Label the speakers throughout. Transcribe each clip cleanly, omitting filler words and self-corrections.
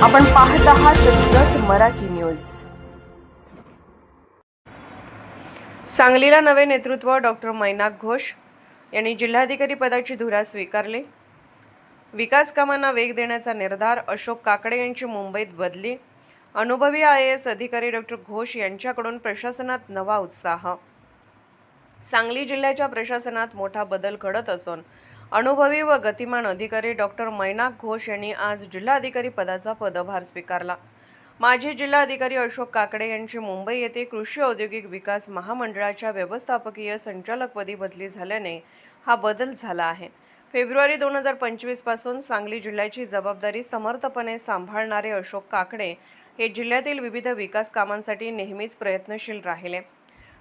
Speaker 1: आपण पाहत आहात जत मराठी न्यूज। सांगलीला नवे नेतृत्व डॉक्टर मैनाक घोष यांनी जिल्हाधिकारी पदाची धुरा स्वीकारली। विकास कामांना वेग देण्याचा निर्धार। अशोक काकडे यांची मुंबईत बदली। अनुभवी IAS अधिकारी डॉक्टर घोष यांच्याकडून प्रशासनात नवा उत्साह। सांगली जिल्ह्याच्या प्रशासनात मोठा बदल घडत असून अनुभवी व गतिमान अधिकारी डॉक्टर मैनाक घोष यांनी आज जिल्हाधिकारी पदाचा पदभार स्वीकारला। माजी जिल्हाधिकारी अशोक काकडे यांची मुंबई येथे कृषी औद्योगिक विकास महामंडळाच्या व्यवस्थापकीय संचालकपदी बदली झाल्याने हा बदल झाला आहे। फेब्रुवारी 2025 पासून सांगली जिल्ह्याची जबाबदारी समर्थपणे सांभाळणारे अशोक काकडे हे जिल्ह्यातील विविध विकास कामांसाठी नेहमीच प्रयत्नशील राहिले।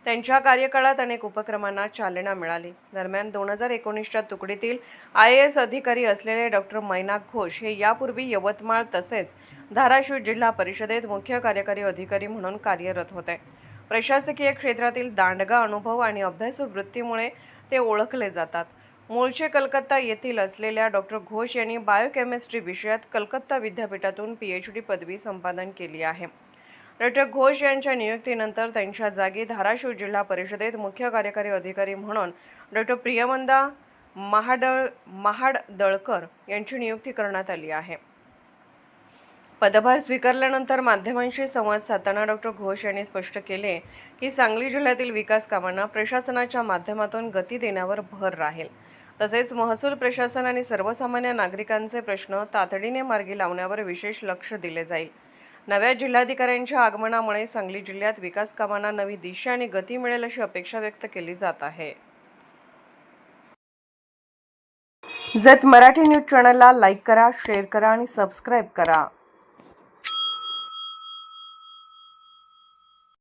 Speaker 1: त्यांच्या कार्यकाळात अनेक उपक्रमांना चालना मिळाली। दरम्यान 2019च्या तुकडीतील IAS अधिकारी असलेले डॉक्टर मैनाक घोष हे यापूर्वी यवतमाळ तसेच धाराशिव जिल्हा परिषदेत मुख्य कार्यकारी अधिकारी म्हणून कार्यरत होते। प्रशासकीय क्षेत्रातील दांडगा अनुभव आणि अभ्यासू वृत्तीमुळे ते ओळखले जातात। मूळचे कलकत्ता येथील असलेल्या डॉक्टर घोष यांनी बायोकेमिस्ट्री विषयात कलकत्ता विद्यापीठातून PhD पदवी संपादन केली आहे। डॉक्टर घोष यांच्या नियुक्तीनंतर त्यांच्या जागी धाराशिव जिल्हा परिषदेत मुख्य कार्यकारी अधिकारी म्हणून डॉक्टर प्रियमंदा महाडदळकर यांची नियुक्ती करण्यात आली आहे। पदभार स्वीकारल्यानंतर माध्यमांशी संवाद साधताना डॉक्टर घोष यांनी स्पष्ट केले की सांगली जिल्ह्यातील विकास कामांना प्रशासनाच्या माध्यमातून गती देण्यावर भर राहील। तसेच महसूल प्रशासन आणि सर्वसामान्य नागरिकांचे प्रश्न तातडीने मार्गी लावण्यावर विशेष लक्ष दिले जाईल। नव्या जिल्हाधिकाऱ्यांच्या आगमनामुळे सांगली जिल्ह्यात विकास कामांना नवी दिशा आणि गती मिळेल अशी अपेक्षा व्यक्त केली जात आहे। जत मराठी न्यूज चॅनलला लाईक करा, शेअर करा आणि सबस्क्राईब करा।